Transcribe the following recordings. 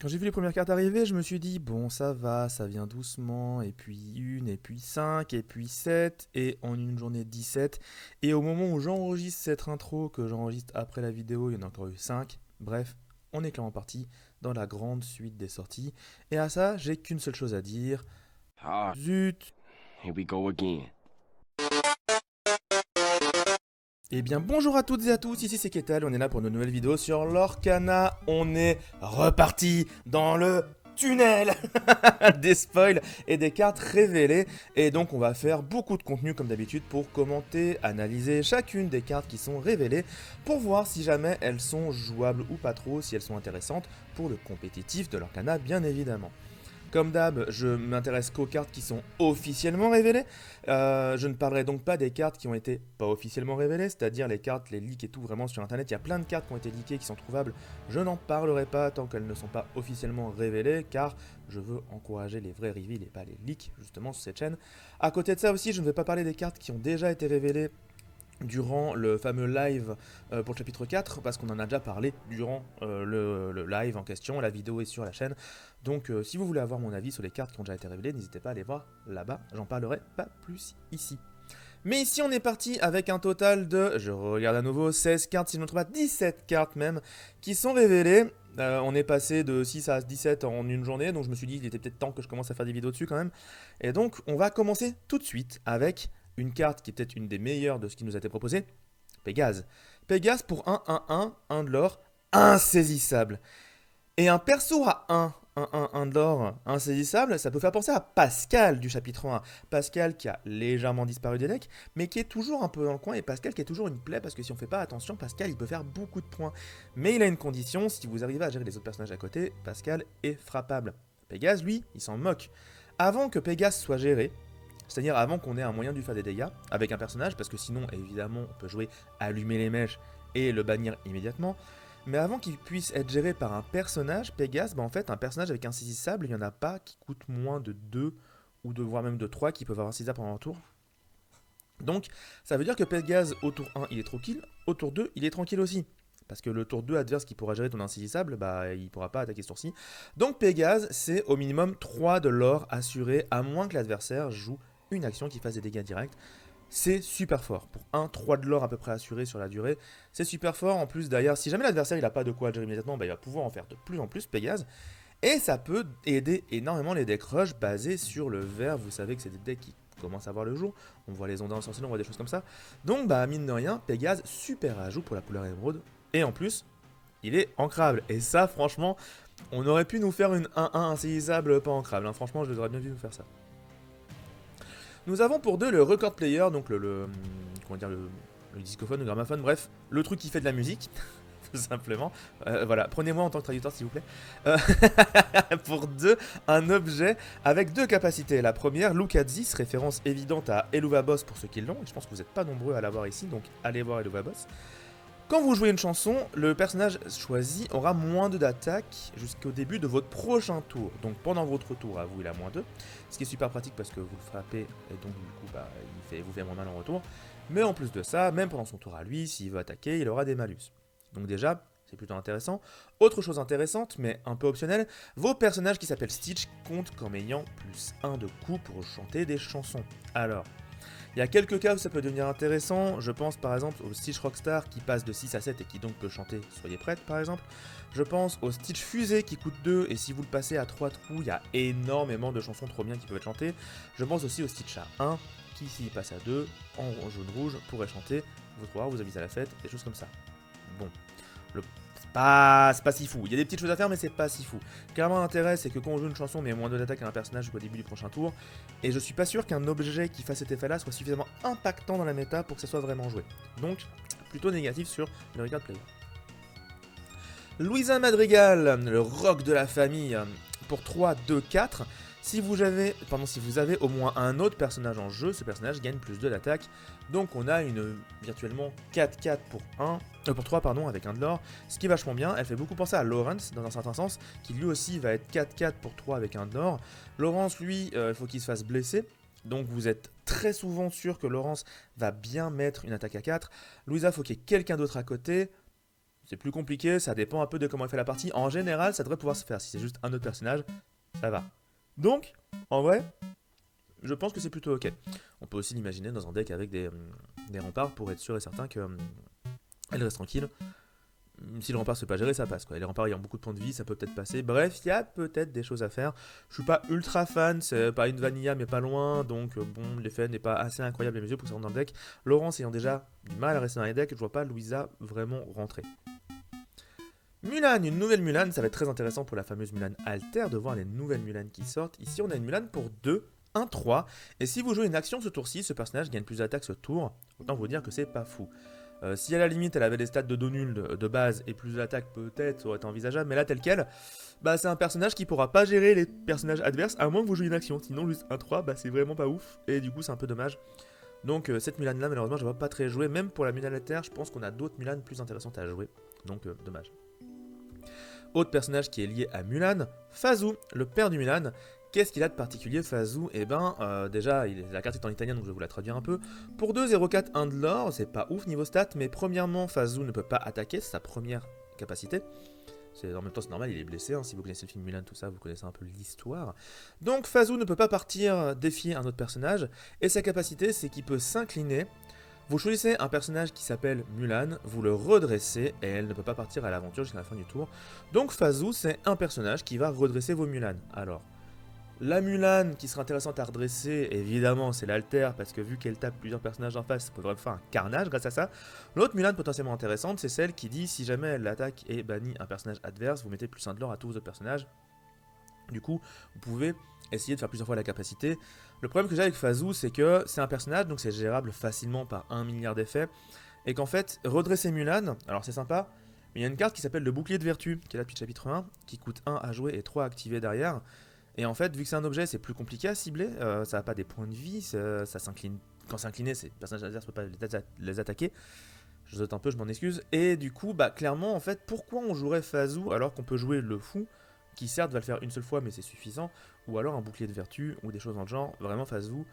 Quand j'ai vu les premières cartes arriver, je me suis dit, bon, ça va, ça vient doucement, et puis une, et puis 5, et puis 7, et en une journée 17. Et au moment où j'enregistre cette intro, que j'enregistre après la vidéo, il y en a encore eu 5. Bref, on est clairement parti dans la grande suite des sorties. Et à ça, j'ai qu'une seule chose à dire. Ah, Zut. here we go again. Eh bien bonjour à toutes et à tous, ici c'est Ketal, on est là pour une nouvelle vidéo sur l'Orcana. On est reparti dans le tunnel des spoils et des cartes révélées. Et donc on va faire beaucoup de contenu comme d'habitude pour commenter, analyser chacune des cartes qui sont révélées pour voir si jamais elles sont jouables ou pas trop, si elles sont intéressantes pour le compétitif de l'Orcana bien évidemment. Comme d'hab, je m'intéresse qu'aux cartes qui sont officiellement révélées. Je ne parlerai donc pas des cartes qui ont été pas officiellement révélées, c'est-à-dire les cartes, les leaks et tout, vraiment sur internet. Il y a plein de cartes qui ont été leakées, qui sont trouvables. Je n'en parlerai pas tant qu'elles ne sont pas officiellement révélées, car je veux encourager les vrais reveals et pas les leaks, justement, sur cette chaîne. À côté de ça aussi, je ne vais pas parler des cartes qui ont déjà été révélées durant le fameux live pour le chapitre 4, parce qu'on en a déjà parlé durant le live en question, la vidéo est sur la chaîne. Donc si vous voulez avoir mon avis sur les cartes qui ont déjà été révélées, n'hésitez pas à aller voir là-bas, j'en parlerai pas plus ici. Mais ici on est parti avec un total de, je regarde à nouveau, 16 cartes, si je ne me trompe pas, 17 cartes même, qui sont révélées. On est passé de 6 à 17 en une journée, donc je me suis dit qu'il était peut-être temps que je commence à faire des vidéos dessus quand même. Et donc on va commencer tout de suite avec une carte qui est peut-être une des meilleures de ce qui nous a été proposé, Pégase. Pégase pour 1-1-1, 1 de l'or, insaisissable. Et un perso à 1 de l'or, insaisissable, ça peut faire penser à Pascal du chapitre 1. Pascal qui a légèrement disparu des decks, mais qui est toujours un peu dans le coin, et Pascal qui est toujours une plaie, parce que si on fait pas attention, Pascal il peut faire beaucoup de points. Mais il a une condition, si vous arrivez à gérer les autres personnages à côté, Pascal est frappable. Pégase, lui, il s'en moque. Avant que Pégase soit géré, c'est-à-dire avant qu'on ait un moyen de lui faire des dégâts avec un personnage, parce que sinon, évidemment, on peut jouer allumer les mèches et le bannir immédiatement. Mais avant qu'il puisse être géré par un personnage, Pégase, en fait, un personnage avec un saisissable, il n'y en a pas qui coûte moins de 2 ou de voire même de 3 qui peuvent avoir un saisissable pendant un tour. Donc, ça veut dire que Pégase, au tour 1, il est tranquille, au tour 2, il est tranquille aussi. Parce que le tour 2 adverse qui pourra gérer ton insaisissable, il pourra pas attaquer ce tour-ci. Donc Pégase, c'est au minimum 3 de l'or assuré, à moins que l'adversaire joue une action qui fasse des dégâts directs. C'est super fort. Pour 1, 3 de l'or à peu près assuré sur la durée, c'est super fort. En plus, derrière, si jamais l'adversaire il a pas de quoi gérer immédiatement, il va pouvoir en faire de plus en plus Pégase. Et ça peut aider énormément les decks rush basés sur le vert. Vous savez que c'est des decks qui commencent à voir le jour. On voit les ondes ensorcelées, on voit des choses comme ça. Donc, mine de rien, Pégase, super ajout pour la couleur émeraude. Et en plus, il est ancrable. Et ça, franchement, on aurait pu nous faire une 1-1 insaisissable pas ancrable. Franchement, je les aurais bien vu nous faire ça. Nous avons pour 2 le record player, donc comment dire, le discophone, le gramophone, bref, le truc qui fait de la musique, tout simplement. Voilà, prenez-moi en tant que traducteur s'il vous plaît. Euh, pour 2, un objet avec 2 capacités. La première, Lucazis, référence évidente à Eluva Boss pour ceux qui l'ont, et je pense que vous n'êtes pas nombreux à l'avoir ici, donc allez voir Eluva Boss. Quand vous jouez une chanson, le personnage choisi aura moins 2 d'attaque jusqu'au début de votre prochain tour. Donc pendant votre tour, à vous, il a moins 2. Ce qui est super pratique parce que vous le frappez et donc du coup, il vous fait moins mal en retour. Mais en plus de ça, même pendant son tour à lui, s'il veut attaquer, il aura des malus. Donc déjà, c'est plutôt intéressant. Autre chose intéressante, mais un peu optionnelle, vos personnages qui s'appellent Stitch comptent comme ayant plus 1 de coup pour chanter des chansons. Alors, il y a quelques cas où ça peut devenir intéressant, je pense par exemple au Stitch Rockstar qui passe de 6 à 7 et qui donc peut chanter Soyez prête par exemple. Je pense au Stitch Fusée qui coûte 2 et si vous le passez à 3 de coups, il y a énormément de chansons trop bien qui peuvent être chantées. Je pense aussi au Stitch à 1 qui s'il passe à 2 en jaune-rouge pourrait chanter Votre roi vous invite à la fête, des choses comme ça. Bon, c'est pas si fou. Il y a des petites choses à faire, mais c'est pas si fou. Clairement, l'intérêt, c'est que quand on joue une chanson, on met moins de d'attaque à un personnage jusqu'au début du prochain tour. Et je suis pas sûr qu'un objet qui fasse cet effet-là soit suffisamment impactant dans la méta pour que ça soit vraiment joué. Donc, plutôt négatif sur le record player. Luisa Madrigal, le rock de la famille, pour 3, 2, 4. Si vous avez au moins un autre personnage en jeu, ce personnage gagne plus 2 d'attaque. Donc on a une virtuellement 4-4 pour 3 avec un de l'or, ce qui est vachement bien. Elle fait beaucoup penser à Lawrence dans un certain sens, qui lui aussi va être 4-4 pour 3 avec un de l'or. Lawrence lui, il faut qu'il se fasse blesser. Donc vous êtes très souvent sûr que Lawrence va bien mettre une attaque à 4. Louisa, faut qu'il y ait quelqu'un d'autre à côté. c'est plus compliqué, ça dépend un peu de comment il fait la partie. En général, ça devrait pouvoir se faire. Si c'est juste un autre personnage, ça va. Donc, en vrai, je pense que c'est plutôt ok. On peut aussi l'imaginer dans un deck avec des remparts pour être sûr et certain que elle reste tranquille. Si le rempart se fait pas gérer, ça passe quoi. Et les remparts ayant beaucoup de points de vie, ça peut peut-être passer. Bref, il y a peut-être des choses à faire. Je suis pas ultra fan, c'est pas une vanilla mais pas loin, donc bon, l'effet n'est pas assez incroyable à mes yeux pour que ça rentre dans le deck. Laurence ayant déjà du mal à rester dans les decks, je vois pas Louisa vraiment rentrer. Mulan, une nouvelle Mulan, ça va être très intéressant pour la fameuse Mulan Alter de voir les nouvelles Mulan qui sortent. Ici, on a une Mulan pour 2, 1-3, et si vous jouez une action ce tour-ci, ce personnage gagne plus d'attaques ce tour, autant vous dire que c'est pas fou. Si à la limite elle avait des stats de dos nul de base et plus d'attaque peut-être ça aurait été envisageable, mais là tel quel, bah c'est un personnage qui pourra pas gérer les personnages adverses à moins que vous jouiez une action, sinon juste 1-3 bah c'est vraiment pas ouf et du coup c'est un peu dommage. Donc cette Mulan là malheureusement je ne vois pas très jouer, même pour la Mulan Alter je pense qu'on a d'autres Mulan plus intéressantes à jouer, donc dommage. Autre personnage qui est lié à Mulan, Fazou, le père du Mulan. Qu'est-ce qu'il a de particulier Fazou? Eh ben, déjà, la carte est en italien donc je vais vous la traduire un peu. Pour 2, 0,4, 1 de l'or, c'est pas ouf niveau stat, mais premièrement, Fazou ne peut pas attaquer, c'est sa première capacité. En même temps, c'est normal, il est blessé, hein. Si vous connaissez le film Mulan, tout ça, vous connaissez un peu l'histoire. Donc, Fazou ne peut pas partir défier un autre personnage, et sa capacité, c'est qu'il peut s'incliner. Vous choisissez un personnage qui s'appelle Mulan, vous le redressez et elle ne peut pas partir à l'aventure jusqu'à la fin du tour. Donc Fazou, c'est un personnage qui va redresser vos Mulan. Alors, la Mulan qui sera intéressante à redresser, évidemment, c'est l'Alter, parce que vu qu'elle tape plusieurs personnages en face, ça peut vraiment faire un carnage grâce à ça. L'autre Mulan potentiellement intéressante, c'est celle qui dit si jamais elle attaque et bannit un personnage adverse, vous mettez plus 1 de l'or à tous vos autres personnages. Du coup, vous pouvez essayer de faire plusieurs fois la capacité. Le problème que j'ai avec Fazou, c'est que c'est un personnage, donc c'est gérable facilement par 1 milliard d'effets, et qu'en fait, redresser Mulan, alors c'est sympa, mais il y a une carte qui s'appelle le bouclier de vertu, qui est là depuis le chapitre 1, qui coûte 1 à jouer et 3 à activer derrière. Et en fait, vu que c'est un objet, c'est plus compliqué à cibler, ça n'a pas des points de vie, ça s'incline. Quand c'est incliné, les personnages adverses ne peuvent pas les attaquer. Je saute un peu, je m'en excuse. Et du coup, bah clairement, en fait, pourquoi on jouerait Fazou alors qu'on peut jouer le fou, qui certes va le faire une seule fois, mais c'est suffisant, ou alors un bouclier de vertu, ou des choses dans le genre, vraiment Fazou,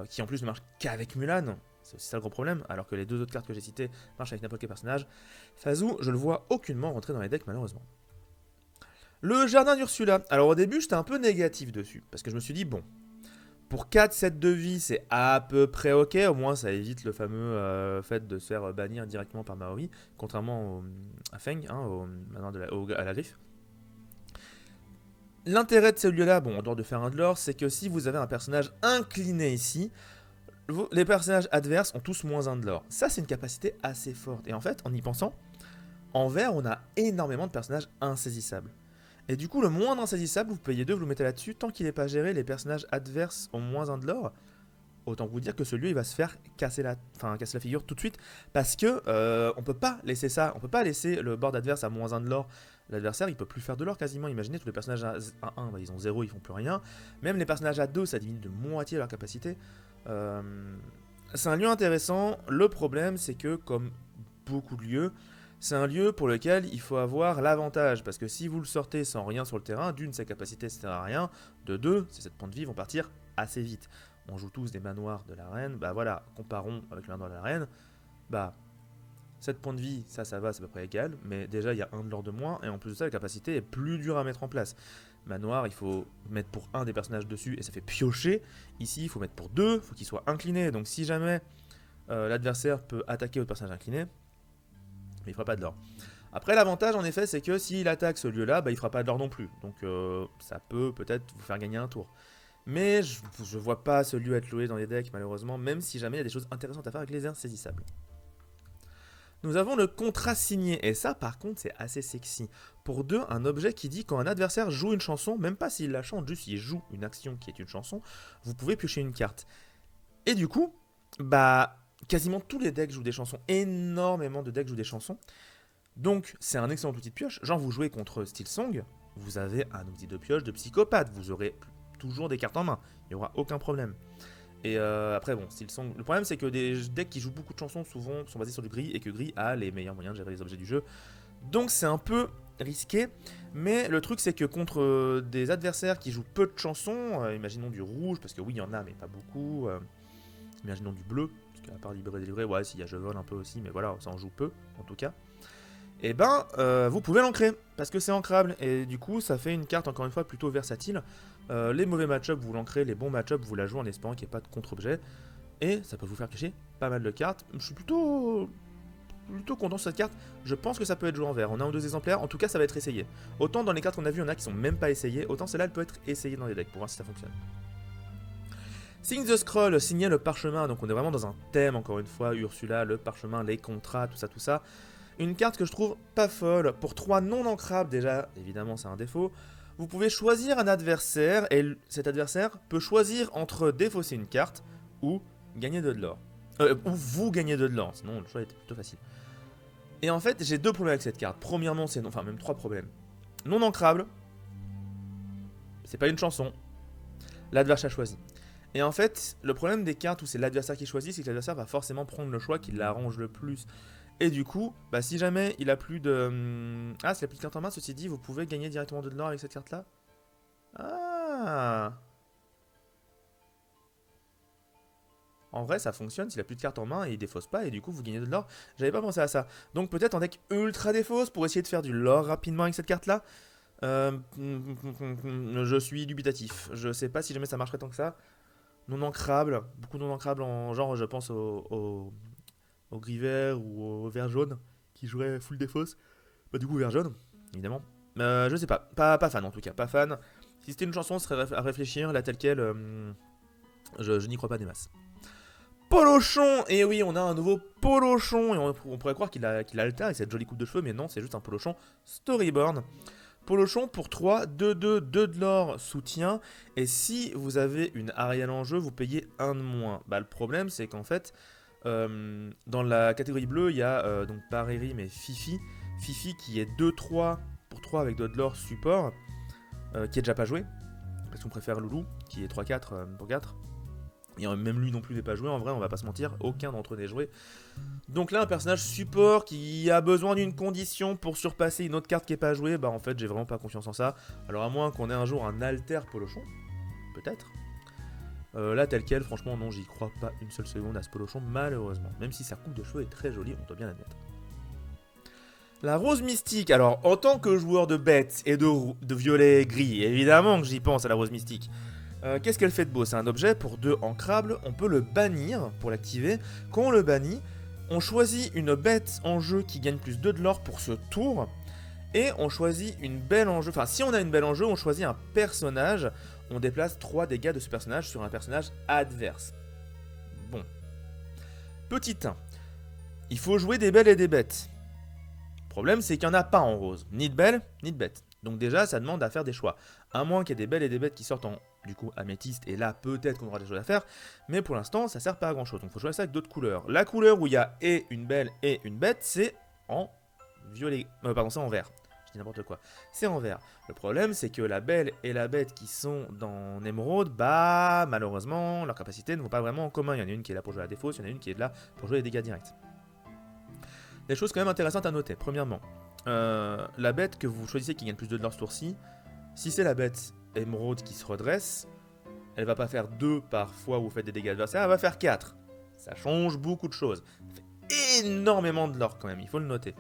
qui en plus ne marche qu'avec Mulan. C'est aussi ça le gros problème, alors que les deux autres cartes que j'ai citées marchent avec n'importe quel personnage. Fazou, je le vois aucunement rentrer dans les decks, malheureusement. Le jardin d'Ursula. Alors au début, j'étais un peu négatif dessus, parce que je me suis dit, bon, pour 4 sets de vie, c'est à peu près ok, au moins ça évite le fameux fait de se faire bannir directement par Maori, contrairement à Feng, hein, à la griffe. L'intérêt de celui-là, bon, en dehors de faire un de l'or, c'est que si vous avez un personnage incliné ici, les personnages adverses ont tous moins 1 de l'or. Ça, c'est une capacité assez forte. Et en fait, en y pensant, en vert, on a énormément de personnages insaisissables. Et du coup, le moindre insaisissable, vous payez 2, vous le mettez là-dessus. Tant qu'il n'est pas géré, les personnages adverses ont moins 1 de l'or. Autant vous dire que celui il va se faire casser la figure tout de suite. Parce que on peut pas laisser ça. On peut pas laisser le board adverse à moins 1 de l'or. L'adversaire, il peut plus faire de l'or quasiment. Imaginez, tous les personnages à 1, bah, ils ont 0, ils font plus rien. Même les personnages à 2, ça diminue de moitié leur capacité. C'est un lieu intéressant. Le problème, c'est que, comme beaucoup de lieux, c'est un lieu pour lequel il faut avoir l'avantage, parce que si vous le sortez sans rien sur le terrain, d'une, sa capacité ne sert à rien, de deux, ces 7 points de vie vont partir assez vite. On joue tous des manoirs de l'arène, bah voilà, comparons avec le manoir de l'arène, bah 7 points de vie, ça va, c'est à peu près égal, mais déjà il y a 1 de l'or de moins, et en plus de ça, la capacité est plus dure à mettre en place. Manoir, il faut mettre pour 1 des personnages dessus, et ça fait piocher. Ici, il faut mettre pour 2, il faut qu'il soit incliné, donc si jamais l'adversaire peut attaquer votre personnage incliné, mais il fera pas de l'or. Après, l'avantage en effet, c'est que s'il attaque ce lieu-là, bah, il fera pas de l'or non plus. Donc ça peut peut-être vous faire gagner un tour. Mais je vois pas ce lieu être loué dans les decks, malheureusement, même si jamais il y a des choses intéressantes à faire avec les insaisissables. Nous avons le contrat signé, et ça par contre c'est assez sexy. Pour 2, un objet qui dit quand un adversaire joue une chanson, même pas s'il la chante, juste s'il joue une action qui est une chanson, vous pouvez piocher une carte. Et du coup, bah quasiment tous les decks jouent des chansons, énormément de decks jouent des chansons. Donc c'est un excellent outil de pioche. Genre vous jouez contre Steelsong, vous avez un outil de pioche de psychopathe, vous aurez toujours des cartes en main, il n'y aura aucun problème. Et après bon, Steelsong, le problème c'est que des decks qui jouent beaucoup de chansons souvent sont basés sur du gris et que gris a les meilleurs moyens de gérer les objets du jeu. Donc c'est un peu risqué, mais le truc c'est que contre des adversaires qui jouent peu de chansons, imaginons du rouge, parce que oui il y en a mais pas beaucoup, imaginons du bleu, parce qu'à part Libéré Délivré, ouais s'il y a Je vole un peu aussi, mais voilà, ça en joue peu en tout cas. et ben vous pouvez l'ancrer, parce que c'est ancrable, et du coup ça fait une carte encore une fois plutôt versatile. Les mauvais match-up vous l'ancrez, les bons match-up vous la jouez en espérant qu'il n'y ait pas de contre-objet, et ça peut vous faire cacher pas mal de cartes. Je suis plutôt content sur cette carte, je pense que ça peut être joué en vert, on a un ou deux exemplaires, en tout cas ça va être essayé. Autant dans les cartes qu'on a vu, il y en a qui sont même pas essayées, autant celle-là elle peut être essayée dans les decks pour voir si ça fonctionne. Sign the Scroll, signer le parchemin, donc on est vraiment dans un thème encore une fois, Ursula, le parchemin, les contrats, tout ça, tout ça. Une carte que je trouve pas folle, pour 3 non ancrables déjà, évidemment c'est un défaut. Vous pouvez choisir un adversaire, et cet adversaire peut choisir entre défausser une carte, ou gagner 2 de l'or. Ou vous gagnez 2 de l'or, sinon le choix était plutôt facile. Et en fait, j'ai 2 problèmes avec cette carte. Premièrement, c'est non, enfin même 3 problèmes. Non ancrable, c'est pas une chanson, l'adversaire choisit. Et en fait, le problème des cartes où c'est l'adversaire qui choisit, c'est que l'adversaire va forcément prendre le choix qui l'arrange le plus. Et du coup, bah, si jamais il a plus de... Ah, s'il a plus de carte en main, ceci dit, vous pouvez gagner directement 2 de l'or avec cette carte-là. Ah. En vrai, ça fonctionne s'il a plus de cartes en main et il défausse pas, et du coup, vous gagnez 2 de l'or. J'avais pas pensé à ça. Donc peut-être en deck ultra défausse pour essayer de faire du lore rapidement avec cette carte-là. Je suis dubitatif. Je sais pas si jamais ça marcherait tant que ça. Non ancrable, beaucoup non ancrable en genre, je pense au gris vert ou au vert jaune qui jouerait full défausse. Bah, du coup, vert jaune, évidemment. Je sais pas fan en tout cas, pas fan. Si c'était une chanson, ce serait à réfléchir, là telle quelle, je n'y crois pas des masses. Polochon. Et oui, on a un nouveau Polochon, et on pourrait croire qu'il altère avec cette jolie coupe de cheveux, mais non, c'est juste un Polochon Storyborn. Polochon pour 3, 2-2, 2 de l'or, soutien. Et si vous avez une Ariel en jeu, vous payez 1 de moins. Bah, le problème, c'est qu'en fait, dans la catégorie bleue, il y a donc pas Riri, mais Fifi. Fifi qui est 2-3 pour 3 avec 2 de l'or support, qui est déjà pas joué. Parce qu'on préfère Loulou, qui est 3-4 pour 4. Et même lui non plus n'est pas joué, en vrai, on va pas se mentir, aucun d'entre eux n'est joué. Donc là, un personnage support qui a besoin d'une condition pour surpasser une autre carte qui est pas jouée, bah en fait, j'ai vraiment pas confiance en ça. Alors à moins qu'on ait un jour un alter Polochon, peut-être. Là, tel quel, franchement, non, j'y crois pas une seule seconde à ce Polochon, malheureusement. Même si sa coupe de cheveux est très jolie, on doit bien l'admettre. La rose mystique, alors en tant que joueur de bêtes et de violet gris, évidemment que j'y pense à la rose mystique. Qu'est-ce qu'elle fait de beau? C'est un objet pour 2 ancrables, on peut le bannir pour l'activer. Quand on le bannit, on choisit une bête en jeu qui gagne plus 2 de l'or pour ce tour, et on choisit une belle en jeu, enfin si on a une belle en jeu, on choisit un personnage, on déplace 3 dégâts de ce personnage sur un personnage adverse. Bon. Petit 1, il faut jouer des belles et des bêtes. Le problème c'est qu'il n'y en a pas en rose, ni de belles, ni de bêtes. Donc déjà ça demande à faire des choix. À moins qu'il y ait des belles et des bêtes qui sortent en du coup améthyste, et là peut-être qu'on aura des choses à faire, mais pour l'instant ça sert pas à grand chose, donc il faut choisir ça avec d'autres couleurs. La couleur où il y a et une belle et une bête, c'est en violet, pardon, c'est en vert, je dis n'importe quoi, c'est en vert. Le problème c'est que la belle et la bête qui sont dans Emerald, bah malheureusement leurs capacités ne vont pas vraiment en commun, il y en a une qui est là pour jouer la défausse, il y en a une qui est là pour jouer les dégâts directs. Des choses quand même intéressantes à noter, premièrement, la bête que vous choisissez qui gagne plus de l'or ce tour-ci, si c'est la bête Emerald qui se redresse, elle va pas faire 2 par fois où vous faites des dégâts adversaires, elle va faire 4. Ça change beaucoup de choses. Ça fait énormément de l'or quand même, il faut le noter.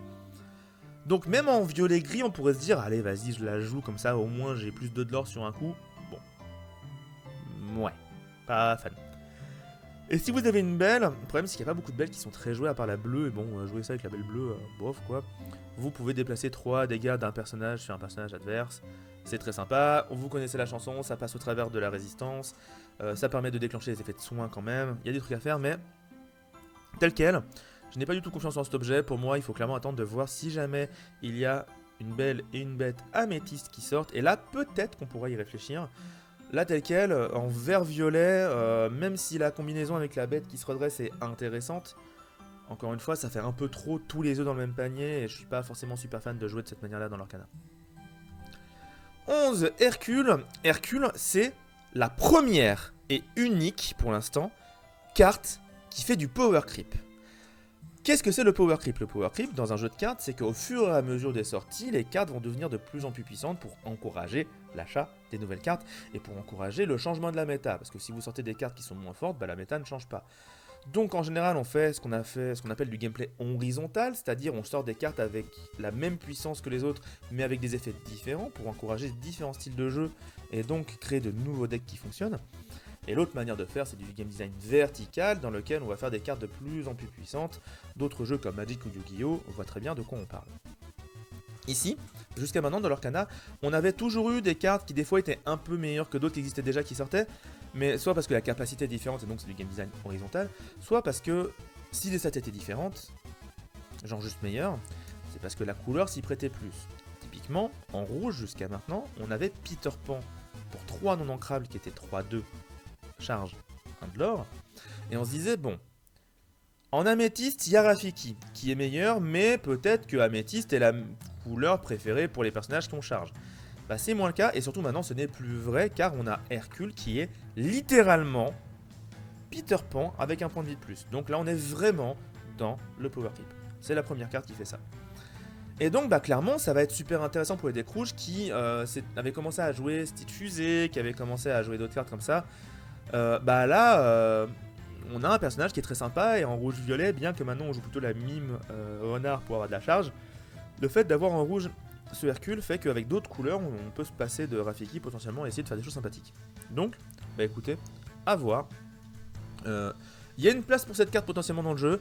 Donc même en violet gris, on pourrait se dire, allez vas-y je la joue comme ça, au moins j'ai plus de l'or sur un coup. Bon. Ouais, pas fan. Et si vous avez une belle, le problème c'est qu'il n'y a pas beaucoup de belles qui sont très jouées à part la bleue, et bon, jouer ça avec la belle bleue, bof quoi. Vous pouvez déplacer 3 dégâts d'un personnage sur un personnage adverse. C'est très sympa, vous connaissez la chanson, ça passe au travers de la résistance, ça permet de déclencher les effets de soin quand même, il y a des trucs à faire, mais tel quel, je n'ai pas du tout confiance en cet objet. Pour moi il faut clairement attendre de voir si jamais il y a une belle et une bête améthyste qui sortent, et là peut-être qu'on pourra y réfléchir. Là tel quel, en vert-violet, même si la combinaison avec la bête qui se redresse est intéressante, encore une fois ça fait un peu trop tous les œufs dans le même panier, et je suis pas forcément super fan de jouer de cette manière là dans l'Arcana. 11, Hercule. Hercule, c'est la première et unique, pour l'instant, carte qui fait du power creep. Qu'est-ce que c'est le power creep? Le power creep, dans un jeu de cartes, c'est qu'au fur et à mesure des sorties, les cartes vont devenir de plus en plus puissantes pour encourager l'achat des nouvelles cartes et pour encourager le changement de la méta. Parce que si vous sortez des cartes qui sont moins fortes, bah, la méta ne change pas. Donc en général on fait ce qu'on appelle du gameplay horizontal, c'est-à-dire on sort des cartes avec la même puissance que les autres mais avec des effets différents pour encourager différents styles de jeu et donc créer de nouveaux decks qui fonctionnent. Et l'autre manière de faire c'est du game design vertical dans lequel on va faire des cartes de plus en plus puissantes. D'autres jeux comme Magic ou Yu-Gi-Oh! On voit très bien de quoi on parle. Ici, jusqu'à maintenant dans l'Orcana, on avait toujours eu des cartes qui des fois étaient un peu meilleures que d'autres qui existaient déjà qui sortaient, mais soit parce que la capacité est différente et donc c'est du game design horizontal, soit parce que si les stats étaient différentes, genre juste meilleures, c'est parce que la couleur s'y prêtait plus. Typiquement, en rouge jusqu'à maintenant, on avait Peter Pan pour 3 non ancrables qui étaient 3-2, charge 1 de l'or, et on se disait bon, en améthyste, il y a Rafiki, qui est meilleur, mais peut-être que améthyste est la couleur préférée pour les personnages qu'on charge. Bah c'est moins le cas, et surtout maintenant ce n'est plus vrai, car on a Hercule qui est littéralement Peter Pan avec un point de vie de plus. Donc là on est vraiment dans le power creep. C'est la première carte qui fait ça. Et donc bah clairement ça va être super intéressant pour les decks rouges qui avaient commencé à jouer Style Fusée, qui avaient commencé à jouer d'autres cartes comme ça. Bah là... on a un personnage qui est très sympa et en rouge-violet, bien que maintenant on joue plutôt la mime renard pour avoir de la charge, le fait d'avoir en rouge ce Hercule fait qu'avec d'autres couleurs, on peut se passer de Rafiki potentiellement et essayer de faire des choses sympathiques. Donc, bah écoutez, à voir. Il y a une place pour cette carte potentiellement dans le jeu.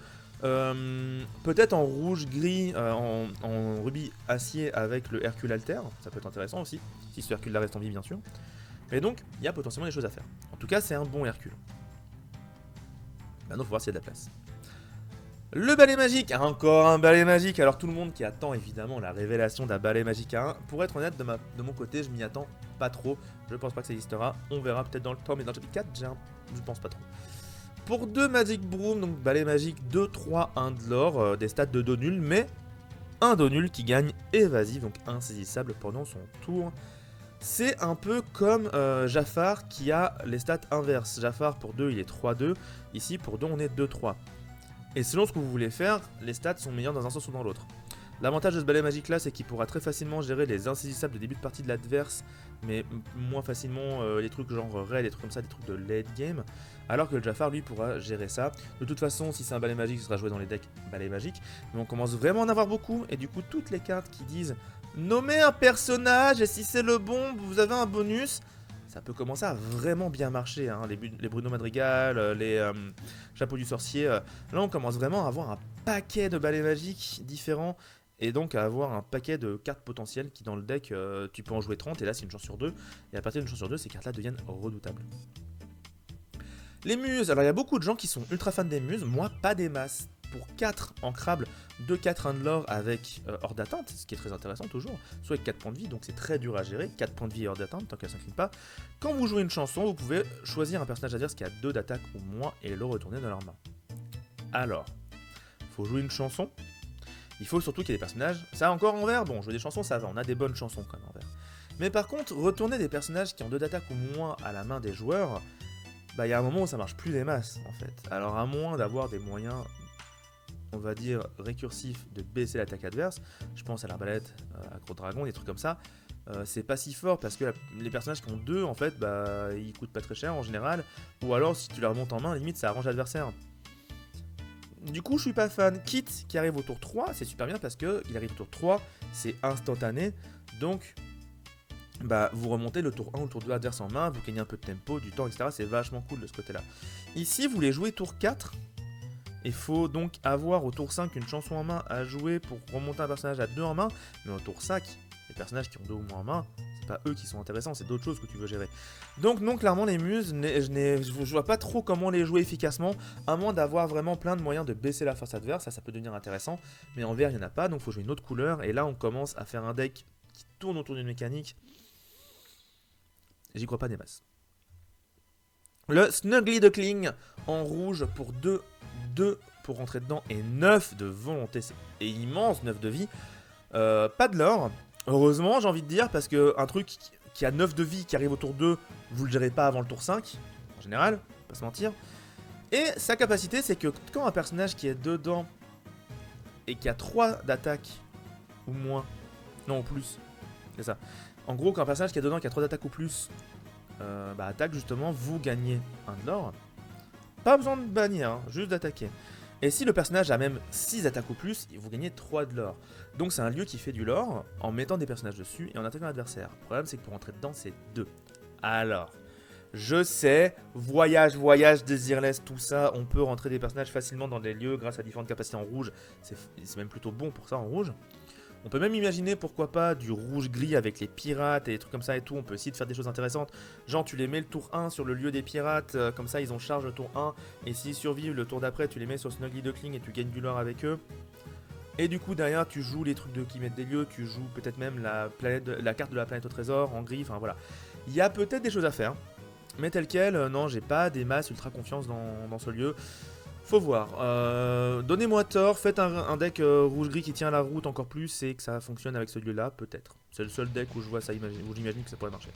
Peut-être en rouge-gris, en rubis acier avec le Hercule Alter, ça peut être intéressant aussi, si ce Hercule là reste en vie bien sûr. Mais donc, il y a potentiellement des choses à faire. En tout cas, c'est un bon Hercule. Maintenant, il faut voir s'il y a de la place. Le balai magique, encore un balai magique. Alors tout le monde qui attend évidemment la révélation d'un balai magique à 1. Pour être honnête, de mon côté, je m'y attends pas trop. Je pense pas que ça existera. On verra peut-être dans le temps, mais dans le chapitre 4, je pense pas trop. Pour 2 Magic Broom, donc balai magique 2, 3, 1 de l'or, des stats de dos nul, mais un dos nul qui gagne évasif, donc insaisissable pendant son tour. C'est un peu comme Jafar qui a les stats inverses. Jafar pour 2 il est 3-2, ici pour 2 on est 2-3. Et selon ce que vous voulez faire, les stats sont meilleurs dans un sens ou dans l'autre. L'avantage de ce balai magique là c'est qu'il pourra très facilement gérer les insaisissables de début de partie de l'adverse, mais moins facilement les trucs genre raid, des trucs comme ça, des trucs de late game. Alors que le Jafar lui pourra gérer ça. De toute façon si c'est un balai magique, il sera joué dans les decks balai magique. Mais on commence vraiment à en avoir beaucoup, et du coup toutes les cartes qui disent nommez un personnage et si c'est le bon, vous avez un bonus. Ça peut commencer à vraiment bien marcher, hein. Les Bruno Madrigal, les Chapeau du Sorcier. Là, on commence vraiment à avoir un paquet de balais magiques différents et donc à avoir un paquet de cartes potentielles qui, dans le deck, tu peux en jouer 30 et là, c'est une chance sur 2. Et à partir d'une chance sur 2, ces cartes-là deviennent redoutables. Les muses, alors il y a beaucoup de gens qui sont ultra fans des muses, moi pas des masses. Pour 4 ancrables, 2-4 1 de l'or avec hors d'atteinte, ce qui est très intéressant toujours, soit avec 4 points de vie, donc c'est très dur à gérer, 4 points de vie et hors d'atteinte, tant qu'elle s'incline pas. Quand vous jouez une chanson, vous pouvez choisir un personnage adverse qui a 2 d'attaque ou moins et le retourner dans leur main. Alors, faut jouer une chanson, il faut surtout qu'il y ait des personnages, ça encore en vert, bon, jouer des chansons ça va, on a des bonnes chansons quand même en vert. Mais par contre, retourner des personnages qui ont 2 d'attaque ou moins à la main des joueurs, bah il y a un moment où ça marche plus des masses en fait. Alors à moins d'avoir des moyens, on va dire, récursif de baisser l'attaque adverse, je pense à l'arbalète, à Gros Dragon, des trucs comme ça, c'est pas si fort parce que les personnages qui ont 2, en fait, bah, ils coûtent pas très cher en général, ou alors si tu les remontes en main, limite ça arrange l'adversaire. Du coup, je suis pas fan. Kit qui arrive au tour 3, c'est super bien parce que il arrive au tour 3, c'est instantané, donc bah, vous remontez le tour 1 ou le tour 2 adverse en main, vous gagnez un peu de tempo, du temps, etc. C'est vachement cool de ce côté-là. Ici, vous voulez jouer tour 4. Il faut donc avoir au tour 5 une chanson en main à jouer pour remonter un personnage à 2 en main. Mais au tour 5, les personnages qui ont 2 ou moins en main, c'est pas eux qui sont intéressants, c'est d'autres choses que tu veux gérer. Donc non, clairement les muses, je vois pas trop comment les jouer efficacement, à moins d'avoir vraiment plein de moyens de baisser la force adverse, ça peut devenir intéressant. Mais en vert, il n'y en a pas, donc il faut jouer une autre couleur. Et là, on commence à faire un deck qui tourne autour d'une mécanique. J'y crois pas des masses. Le Snuggly Duckling en rouge pour 2 pour rentrer dedans et 9 de volonté, c'est immense, 9 de vie. Pas de l'or, heureusement j'ai envie de dire, parce que un truc qui a 9 de vie qui arrive au tour 2, vous le gérez pas avant le tour 5, en général, pas se mentir. Et sa capacité c'est que quand un personnage qui est dedans et qui a 3 d'attaque ou moins, non ou plus, c'est ça. En gros quand un personnage qui est dedans qui a 3 d'attaque ou plus, attaque justement, vous gagnez 1 de l'or. Pas besoin de bannir, hein, juste d'attaquer. Et si le personnage a même 6 attaques ou plus, vous gagnez 3 de l'or. Donc c'est un lieu qui fait du lore en mettant des personnages dessus et en attaquant l'adversaire. Le problème c'est que pour rentrer dedans c'est 2. Alors, je sais, voyage, désirless, tout ça, on peut rentrer des personnages facilement dans des lieux grâce à différentes capacités en rouge. C'est même plutôt bon pour ça en rouge. On peut même imaginer pourquoi pas du rouge-gris avec les pirates et des trucs comme ça et tout. On peut essayer de faire des choses intéressantes. Genre tu les mets le tour 1 sur le lieu des pirates, comme ça ils ont charge le tour 1. Et s'ils survivent le tour d'après, tu les mets sur Snuggly Duckling et tu gagnes du lore avec eux. Et du coup derrière tu joues les trucs qui mettent des lieux, tu joues peut-être même la carte de la planète au trésor en gris, enfin voilà. Il y a peut-être des choses à faire. Mais tel quel, non, j'ai pas des masses ultra confiance dans ce lieu. Faut voir. Donnez-moi tort, faites un deck rouge-gris qui tient la route encore plus et que ça fonctionne avec ce lieu-là, peut-être. C'est le seul deck où je vois ça, où j'imagine que ça pourrait marcher.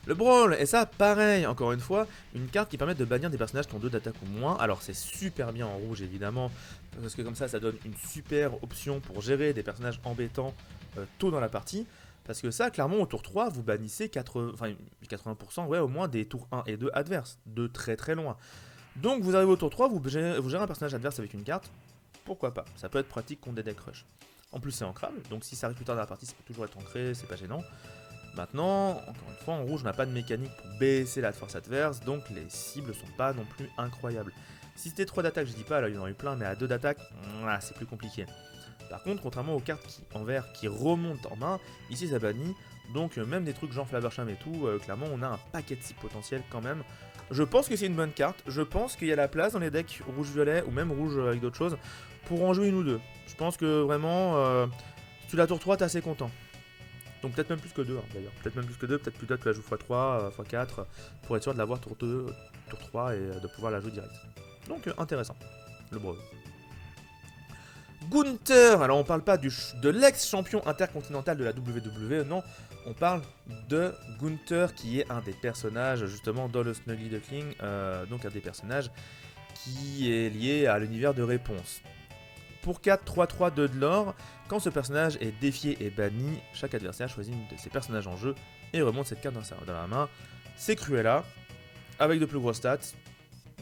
Le Brawl, et ça, pareil, encore une fois, une carte qui permet de bannir des personnages qui ont 2 d'attaque ou moins. Alors, c'est super bien en rouge, évidemment, parce que comme ça donne une super option pour gérer des personnages embêtants tôt dans la partie. Parce que ça, clairement, au tour 3, vous bannissez 80%, ouais, au moins des tours 1 et 2 adverses, de très très loin. Donc, vous arrivez au tour 3, vous gérez un personnage adverse avec une carte, pourquoi pas, ça peut être pratique contre des deck rush. En plus, c'est ancrable, donc si ça arrive plus tard dans la partie, ça peut toujours être ancré, c'est pas gênant. Maintenant, encore une fois, en rouge, on n'a pas de mécanique pour baisser la force adverse, donc les cibles sont pas non plus incroyables. Si c'était 3 d'attaque, je dis pas, là il y en a eu plein, mais à 2 d'attaque, c'est plus compliqué. Par contre, contrairement aux cartes en vert qui remontent en main, ici ça bannit, donc même des trucs genre Flabbersham et tout, clairement on a un paquet de cibles potentiels quand même. Je pense que c'est une bonne carte, je pense qu'il y a la place dans les decks rouge-violet, ou même rouge avec d'autres choses, pour en jouer une ou deux. Je pense que vraiment, si tu la tour 3, t'es assez content. Donc peut-être même plus que 2 hein, d'ailleurs, peut-être même plus que 2, peut-être que tu la joues x3, x4, pour être sûr de l'avoir tour 2, tour 3 et de pouvoir la jouer direct. Donc intéressant, le Brawl. Gunther, alors on parle pas de l'ex-champion intercontinental de la WWE, non, on parle de Gunther qui est un des personnages justement dans le Snuggly Duckling, donc un des personnages qui est lié à l'univers de réponse. Pour 4, 3, 3, 2 de l'or, quand ce personnage est défié et banni, chaque adversaire choisit une de ses personnages en jeu et remonte cette carte dans la main. C'est Cruella, avec de plus grosses stats.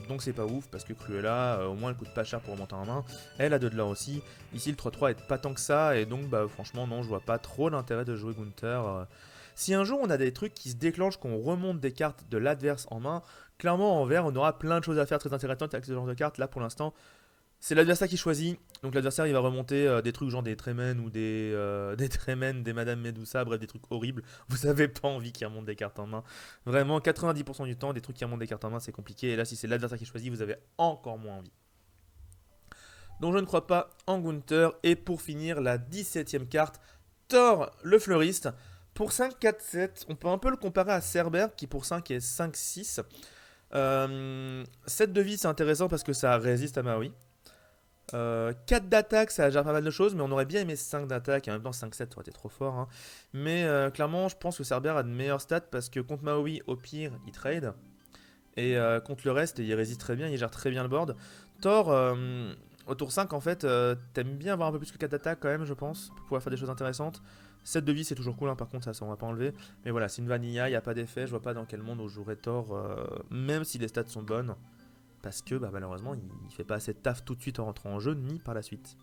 Donc c'est pas ouf parce que Cruella, au moins elle coûte pas cher pour remonter en main. Elle a de l'or aussi. Ici le 3-3 est pas tant que ça et donc bah franchement non, je vois pas trop l'intérêt de jouer Gunther. Si un jour on a des trucs qui se déclenchent, qu'on remonte des cartes de l'adverse en main, clairement en vert on aura plein de choses à faire très intéressantes avec ce genre de cartes. Là pour l'instant c'est l'adversaire qui choisit. Donc l'adversaire il va remonter des trucs genre des Tremen ou des Tremen, des Madame Medusa, bref des trucs horribles. Vous avez pas envie qu'il remonte des cartes en main. Vraiment 90% du temps des trucs qui remontent des cartes en main c'est compliqué. Et là si c'est l'adversaire qui choisit vous avez encore moins envie. Donc je ne crois pas en Gunther. Et pour finir la 17ème carte, Thor le fleuriste. Pour 5, 4, 7, on peut un peu le comparer à Cerber qui pour 5 est 5, 6. 7 de vie c'est intéressant parce que ça résiste à Maui. 4 d'attaque, ça gère pas mal de choses, mais on aurait bien aimé 5 d'attaque, et en même temps 5-7 ça aurait été trop fort. Hein. Mais clairement, je pense que Cerber a de meilleures stats parce que contre Maui, au pire, il trade. Et contre le reste, il résiste très bien, il gère très bien le board. Thor, au tour 5, en fait, t'aimes bien avoir un peu plus que 4 d'attaque quand même, je pense, pour pouvoir faire des choses intéressantes. 7 de vie, c'est toujours cool, hein, par contre, ça on va pas enlever. Mais voilà, c'est une vanilla, il n'y a pas d'effet, je vois pas dans quel monde on jouerait Thor, même si les stats sont bonnes. Parce que bah, malheureusement, il fait pas assez de taf tout de suite en rentrant en jeu, ni par la suite.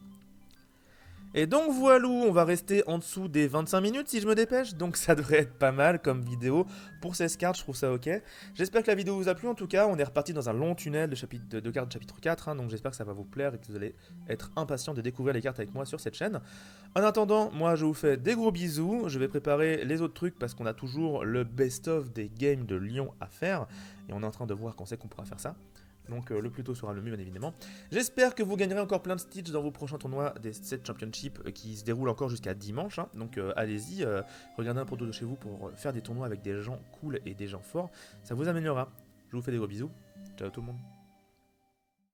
Et donc voilà, on va rester en dessous des 25 minutes si je me dépêche, donc ça devrait être pas mal comme vidéo. Pour 16 cartes, je trouve ça ok. J'espère que la vidéo vous a plu, en tout cas, on est reparti dans un long tunnel de cartes de chapitre 4, hein, donc j'espère que ça va vous plaire et que vous allez être impatient de découvrir les cartes avec moi sur cette chaîne. En attendant, moi je vous fais des gros bisous, je vais préparer les autres trucs parce qu'on a toujours le best-of des games de Lyon à faire, et on est en train de voir quand c'est qu'on pourra faire ça. Donc le plus tôt sera le mieux, bien évidemment. J'espère que vous gagnerez encore plein de Stitch dans vos prochains tournois des 7 Championships qui se déroulent encore jusqu'à dimanche. Hein. Donc allez-y, regardez un peu autour de chez vous pour faire des tournois avec des gens cool et des gens forts. Ça vous améliorera. Je vous fais des gros bisous. Ciao tout le monde.